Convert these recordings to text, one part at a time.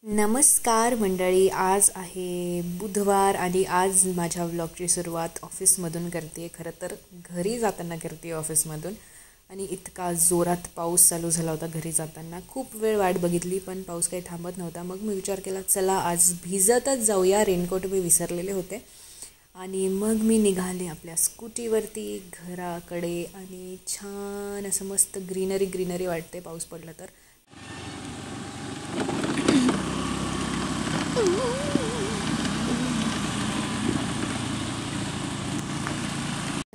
नमस्कार मंडळी, आज आहे बुधवार आणि आज माझ्या व्लॉगची सुरुवात ऑफिसमधून करते. खरं तर घरी जाताना करते ऑफिसमधून. आणि इतका जोरात पाऊस चालू झाला होता घरी जाताना. खूप वेळ वाट बघितली पण पाऊस काही थांबत नव्हता. मग मी विचार केला चला आज भिजतच जाऊया. रेनकोट मी विसरलेले होते आणि मग मी निघाले आपल्या स्कूटीवरती घराकडे. आणि छान असं मस्त ग्रीनरी वाटते पाऊस पडला तर.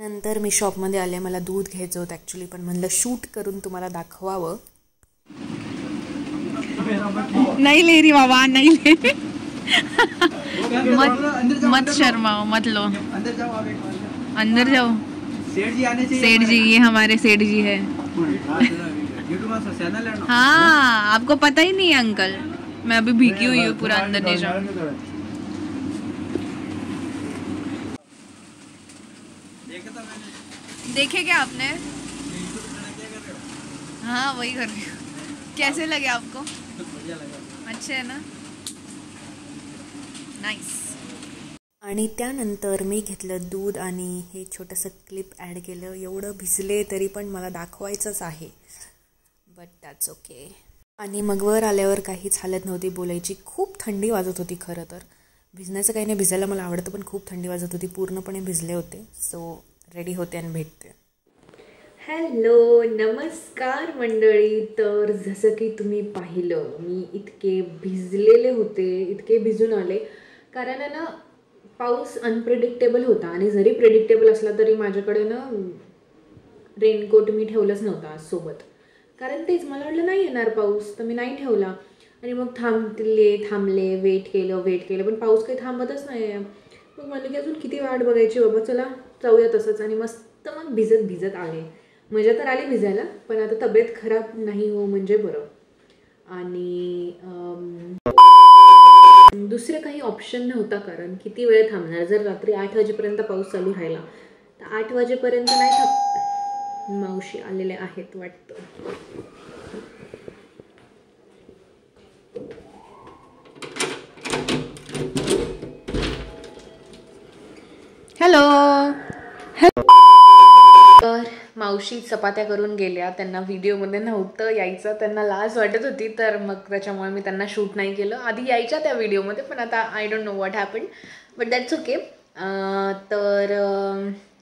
नंतर मी शॉपमध्ये आले. मला दूध घ्यायचं होतं ॲक्च्युली, पण म्हणलं शूट करून तुम्हाला दाखवावं. नहीं ले रही बाबा, नहीं ले रही. मत शर्माओ, मत लो. अंदर जाओ. सेठ जी, ये हमारे सेठ जी है. हाँ, आपको पता ही नहीं है अंकल. मैं अभी भीगी हुई हूँ पूरा, अंदर नहीं जाऊँ. देखे क्या आपने? हाँ वही कर रही हूँ. कैसे लगे आपको? अच्छे है ना? नाइस. आणि त्यानंतर मी घेतलं दूध आणि हे छोटंसं क्लिप ॲड केलं. एवढं भिजले तरी पण मला दाखवायचंच आहे, बट दॅट्स ओके. आणि मग वर आल्यावर काहीच हालत नव्हती बोलायची. खूप थंडी वाजत होती. खरं तर भिजण्याचं काही नाही, भिजायला मला आवडतं, पण खूप थंडी वाजत होती. पूर्णपणे भिजले होते. सो रेडी होते आणि भेटते. हॅलो, नमस्कार मंडळी. तर जसं की तुम्ही पाहिलं, मी इतके भिजलेले होते, इतके भिजून आले कारण ना पाऊस अनप्रेडिक्टेबल होता. आणि जरी प्रेडिक्टेबल असला तरी माझ्याकडे ना रेनकोट मी ठेवलंच नव्हता आज सोबत. कारण तेच मला वाटलं नाही येणार पाऊस, तर मी नाही ठेवला. आणि मग थांबले, वेट केलं पण पाऊस काही थांबतच नाही आहे. मग म्हणलं की अजून किती वाट बघायची बाबा, चला जाऊया तसंच. आणि मस्त मग भिजत आले. मजा तर आली भिजायला, पण आता तब्येत खराब नाही हो म्हणजे बरं. आणि दुसरं काही ऑप्शन नव्हता, कारण किती वेळ थांबणार. जर रात्री 8 वाजेपर्यंत पाऊस चालू राहिला तर 8 वाजेपर्यंत नाही थांब. मावशी आलेल्या आहेत वाटतं. हॅलो. तर मावशी चपात्या करून गेल्या. त्यांना व्हिडिओमध्ये नव्हतं यायचं, त्यांना लाज वाटत होती, तर मग त्याच्यामुळे मी त्यांना शूट नाही केलं. आधी यायच्या त्या व्हिडिओमध्ये, पण आता I don't know what happen, but that's okay. तर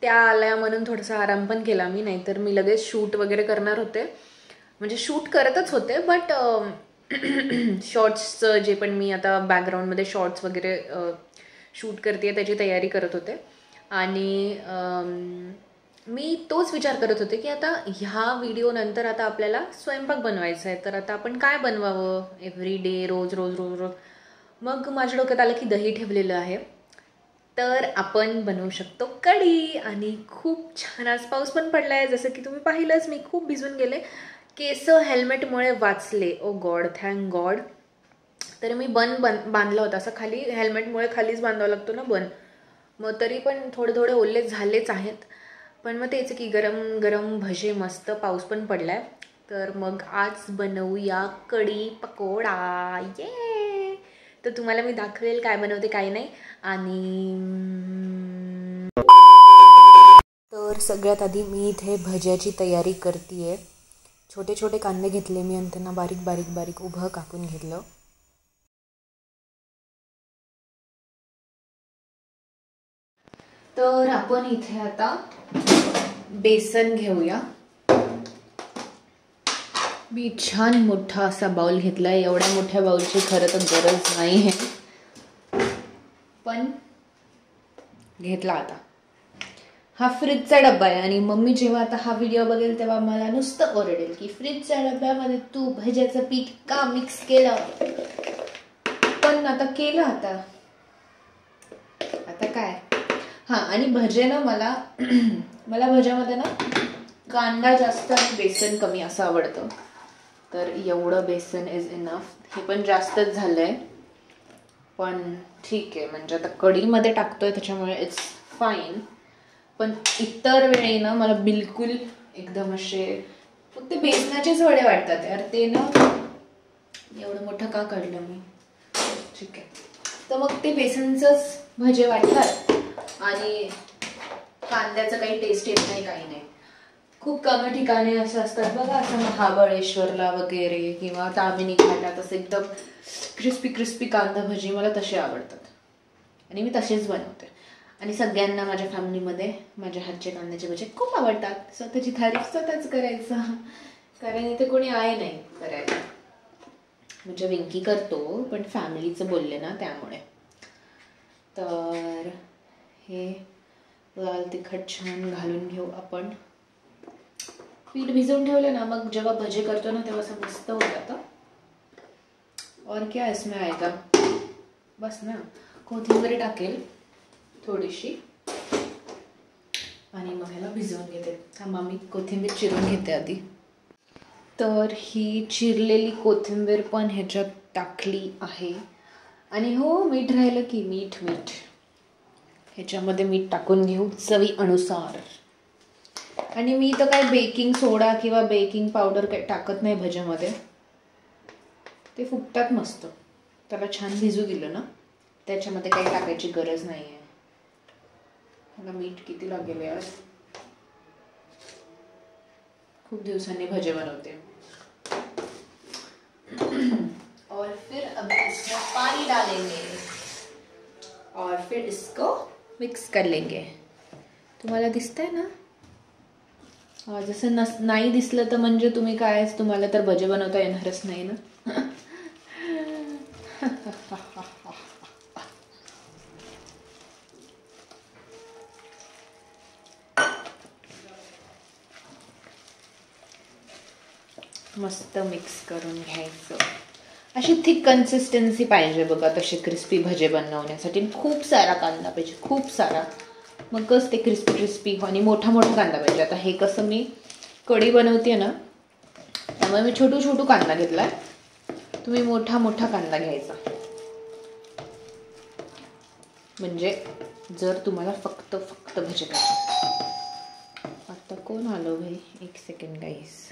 त्या आल्या म्हणून थोडासा आराम पण केला मी, नाहीतर मी लगेच शूट वगैरे करणार होते. म्हणजे शूट करतच होते, बट शॉर्ट्सचं जे पण मी आता बॅकग्राऊंडमध्ये शॉर्ट्स वगैरे शूट करते त्याची तयारी करत होते. आणि मी तोच विचार करत होते की आता ह्या व्हिडिओनंतर आता आपल्याला स्वयंपाक बनवायचा आहे, तर आता आपण काय बनवावं एव्हरी डे, रोज. मग माझ्या डोक्यात आलं की दही ठेवलेलं आहे, तर आपण बनवू शकतो कढी. आणि खूप छान आज पाऊस पण पडला आहे. जसं की तुम्ही पाहिलंच, मी खूप भिजून गेले. केस हेल्मेटमुळे वाचले. ओ गॉड, थँक गॉड. तर मी बांधला होता असं खाली, हेल्मेटमुळे खालीच बांधावं लागतो ना बन. मग तरी पण थोडे ओले झालेच आहेत. पण मग तेच की गरम भजे मस्त. पाऊस पण पडला आहे, तर मग आज बनवूया कढी पकोडा. ये, तर तुम्हाला मी दाखवेल काय बनवते काय नाही. आणि तर सगळ्यात आधी मी इथे भज्याची तयारी करते. छोटे कांदे घेतले मी आणि त्यांना बारीक उभं कापून घेतलं. तर आपण इथे आता बेसन घेऊया. मी छान मोठा असा बाउल घेतलाय. एवढ्या मोठ्या बाउलची खरं तर गरज नाही आहे, पण घेतला आता. हा फ्रीजचा डब्बा आहे. आणि मम्मी जेव्हा आता हा व्हिडिओ बघेल तेव्हा मला नुसतं ओरडेल की फ्रीजच्या डब्यामध्ये तू भज्याचं पीठ का मिक्स केलं. पण आता केलं, आता काय. हां, आणि भजे ना मला भज्यामध्ये ना कांदा जास्त आणि बेसन कमी असं आवडतं. तर एवढं बेसन इज इनफ. हे पण जास्तच झालंय, पण ठीक आहे. म्हणजे आता कढीमध्ये टाकतोय त्याच्यामुळे इट्स फाईन. पण इतर वेळी ना मला बिलकुल एकदम असे फक्त बेसनाचेच वडे वाटतात यार. ते ना एवढं मोठं का काढलं मी. ठीक आहे. तर मग ते बेसनचंच भजे वाटतात आणि कांद्याचं काही टेस्ट येत नाही, काही नाही. खूप कमी ठिकाणी असं असतात बघा, असं महाबळेश्वरला वगैरे किंवा तामिनी घाटात असं एकदम क्रिस्पी क्रिस्पी कांदा भजी मला तसे आवडतात आणि मी तसेच बनवते. आणि सगळ्यांना माझ्या फॅमिलीमध्ये माझ्या हातचे कांद्याचे भजे खूप आवडतात. स्वतःची तारीफ स्वतःच करायचं, कारण इथे कोणी आहे नाही करायला. म्हणजे विंकी करतो पण फॅमिलीचं बोलले ना त्यामुळे. तर हे लाल तिखट छान घालून घेऊ आपण. पीठ भिजवून ठेवलं ना, मग जेव्हा भजे करतो ना तेव्हा असं मस्त होत जातं. और क्या इसमें आएगा, बस ना. कोथिंबीर टाकेल थोडीशी आणि मग ह्याला भिजवून घेते. थांबा मी कोथिंबीर चिरून घेते आधी. तर ही चिरलेली कोथिंबीर पण ह्याच्यात टाकली आहे. आणि हो, मीठ राहिलं की मीठ ह्याच्यामध्ये मीठ टाकून घेऊ चवी अनुसार. आणि मी तर काय बेकिंग सोडा किंवा बेकिंग पावडर काही टाकत नाही भज्यामध्ये, ते फुगतात मस्त. त्याला छान भिजू दिलं ना, त्याच्यामध्ये काही टाकायची गरज नाही आहे. मला मीठ किती लागेल यार, खूप दिवसांनी भजे बनवते. और फिर अभी इसमें पानी डालेंगे और फिर इसको मिक्स कर लेंगे. तुम्हाला दिसतंय ना? जसं नाही दिसलं तर म्हणजे तुम्ही काय, तुम्हाला तर भजे बनवता येणारच नाही ना. मस्त मिक्स करून घ्यायचं. अशी थिक कन्सिस्टन्सी पाहिजे बघा तसे क्रिस्पी भजे बनवण्यासाठी. खूप सारा कांदा पाहिजे, खूप सारा, मगच ते क्रिस्पी क्रिस्पी. आणि मोठा मोठा कांदा पाहिजे. आता हे कसं मी कढी बनवते ना, त्यामुळे मी छोटू कांदा घेतलाय. तुम्ही मोठा मोठा कांदा घ्यायचा. म्हणजे जर तुम्हाला फक्त भजे पाहिजे. आता कोण आलो भाई, एक सेकंड गाईज.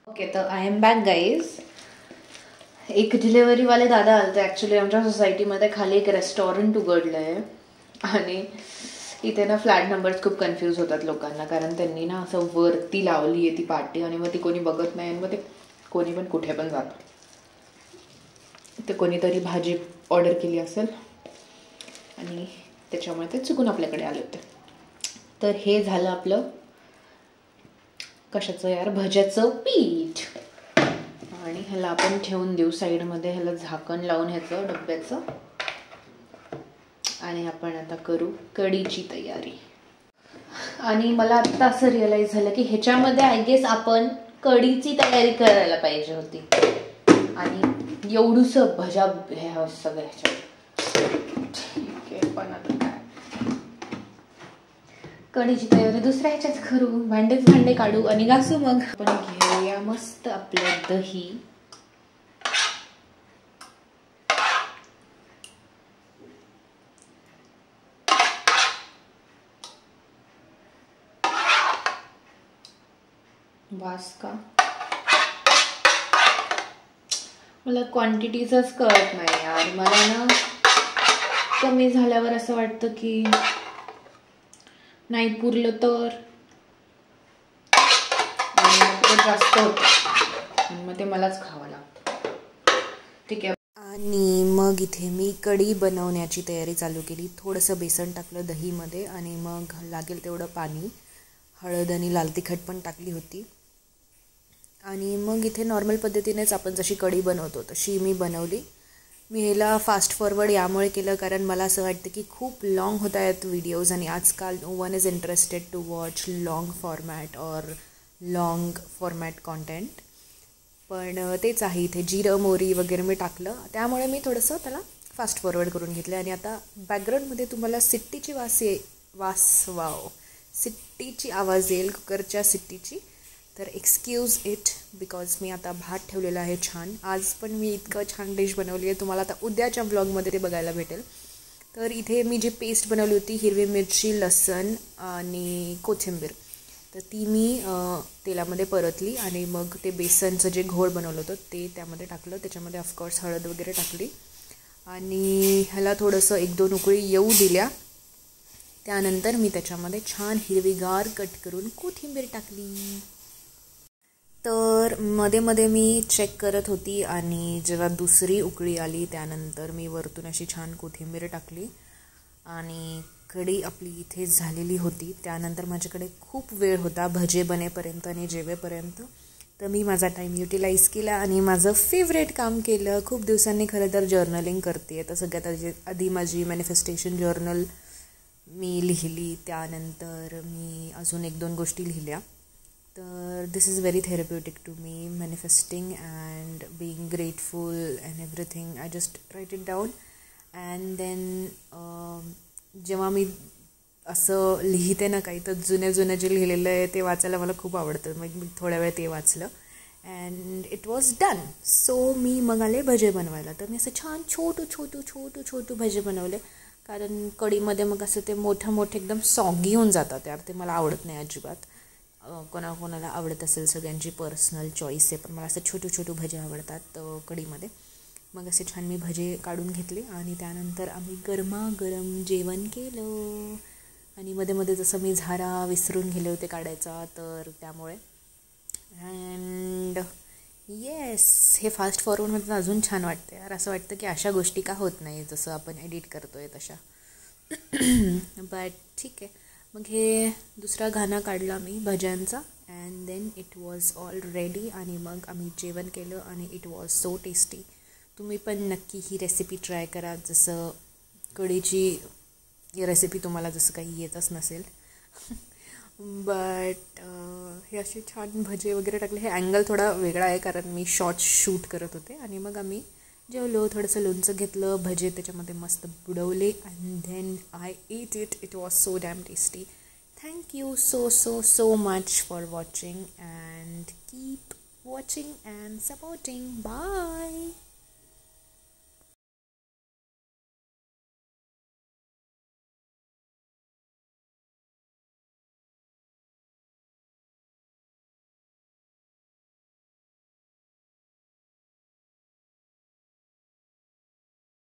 ओके, तर आय एम बॅक गाईज. एक डिलेव्हरीवाले दादा आलते. ॲक्च्युली आमच्या सोसायटीमध्ये खाली एक रेस्टॉरंट उघडलं आहे आणि इथे ना फ्लॅट नंबर्स खूप कन्फ्यूज होतात लोकांना, कारण त्यांनी ना असं वरती लावली आहे ती पाटी आणि मग ती कोणी बघत नाही आणि मग ते कोणी पण कुठे पण जातं. ते कोणीतरी भाजी ऑर्डर केली असेल आणि त्याच्यामुळे ते चुकून आपल्याकडे आले होते. तर हे झालं आपलं कशाचं यार, भज्याचं पीठ. आणि ह्याला आपण ठेवून देऊ साईडमध्ये. ह्याला झाकण लावून ह्याचं डब्याचं. आणि आपण आता करू कढीची तयारी. आणि मला आत्ता असं रिअलाइज झालं की ह्याच्यामध्ये आय गेस आपण कढीची तयारी करायला पाहिजे होती. आणि एवढूसं भजा ह्या सगळं ह्याच्यात ठीक आहे. पण आता काय, कढीची तयारी दुसऱ्या ह्याच्यात करू. भांडे काढू आणि घासू. मग आपण घेऊया मस्त आपलं दही. वास का, मला क्वांटिटीचंच कळत नाही यार. मला ना कमी झाल्यावर असं वाटतं की नाही पुरलं तर जास्त होतं, मग ते मलाच खावं लागतं. ठीक आहे. आणि मग इथे मी कढी बनवण्याची तयारी चालू केली. थोडंसं बेसन टाकलं दहीमध्ये आणि मग लागेल तेवढं पाणी, हळद आणि लाल तिखट पण टाकली होती. आणि मग इथे नॉर्मल पद्धतीनेच आपण जशी कढी बनवतो तशी मी बनवली. मी ह्याला फास्ट फॉरवर्ड यामुळे केलं कारण मला असं वाटतं की खूप लाँग होत आहेत व्हिडिओज आणि आजकाल no one is interested to watch long format और लाँग फॉर्मॅट कॉन्टेंट. पण तेच आहे, इथे जिरं मोहरी वगैरे मी टाकलं त्यामुळे मी थोडंसं त्याला फास्ट फॉरवर्ड करून घेतलं. आणि आता बॅकग्राऊंडमध्ये तुम्हाला सिट्टीची सिट्टीची आवाज येईल, कुकरच्या सिट्टीची. तर एक्सक्यूज इट बिकॉज मी आता भात ठेवलेला आहे छान. आज पण मी इतकं छान डिश बनवली आहे, तुम्हाला आता उद्याच्या ब्लॉगमध्ये ते बघायला भेटेल. तर इथे मी जी पेस्ट बनवली होती हिरवी मिरची, लसण आणि कोथिंबीर, तर ती मी तेलामध्ये परतली आणि मग ते बेसनचं जे घोळ बनवलं होतं ते त्यामध्ये टाकलं. त्याच्यामध्ये ऑफकोर्स हळद वगैरे टाकली आणि ह्याला थोडंसं 1-2 उकळी येऊ दिल्या. त्यानंतर मी त्याच्यामध्ये छान हिरवीगार कट करून कोथिंबीर टाकली. तर मध्ये मध्ये मी चेक करत होती आणि जेव्हा दुसरी उकळी आली त्यानंतर मी वरतून अशी छान कोथिंबीर टाकली आणि कढी आपली इथे झालेली होती. त्यानंतर माझ्याकडे खूप वेळ होता भजे बनेपर्यंत आणि जेवेपर्यंत, तर मी माझा टाईम युटिलाइज केला आणि माझं फेवरेट काम केलं. खूप दिवसांनी खरं तर जर्नलिंग करते. तर सगळ्यात आधी माझी मॅनिफेस्टेशन जर्नल मी लिहिली. त्यानंतर मी अजून 1-2 गोष्टी लिहिल्या. तर this is very therapeutic to me, manifesting and being grateful and everything. I just write it down and then जेव्हा मी असं लिहिते ना काही, तर जुनं जे लिहिलेलं आहे ते वाचायला मला खूप आवडतं. मग मी थोड्या वेळ ते वाचलं and it was done. So मी मग आले भजे बनवायला. तर मी असं छान छोटू भजे बनवले, कारण कढीमध्ये मग असं ते मोठं एकदम सॉगी होऊन जातात यार, ते मला आवडत नाही अजिबात. कोणाकोणाला आवडत असेल, सगळ्यांची पर्सनल चॉईस आहे, पण मला असं छोटू भजे आवडतात कढीमध्ये. मग असे छान मी भजे काढून घेतले आणि त्यानंतर आम्ही गरमागरम जेवण केलं. आणि मध्ये जसं मी झारा विसरून गेले होते काढायचा, तर त्यामुळे. अँड येस, हे फास्ट फॉरवर्डमध्ये अजून छान वाटतं यार. असं वाटतं की अशा गोष्टी का होत नाही जसं आपण एडिट करतो आहे तशा. बट ठीक आहे. मग हे दुसरा घाना काढला मी भज्यांचा and then it was all ready. आणि मग आम्ही जेवण केलं आणि इट वॉज सो टेस्टी. तुम्ही पण नक्की ही रेसिपी ट्राय करा. जसं कढीची रेसिपी तुम्हाला जसं काही येतच नसेल. बट हे असे छान भजे वगैरे टाकले. हे अँगल थोडा वेगळा आहे कारण मी शॉर्ट शूट करत होते. आणि मग आम्ही जेवलो, थोडंसं लोणचं घेतलं, भजे त्याच्यामध्ये मस्त बुडवले and then I eat it. It was so damn tasty. Thank you so much for watching and keep watching and supporting. Bye.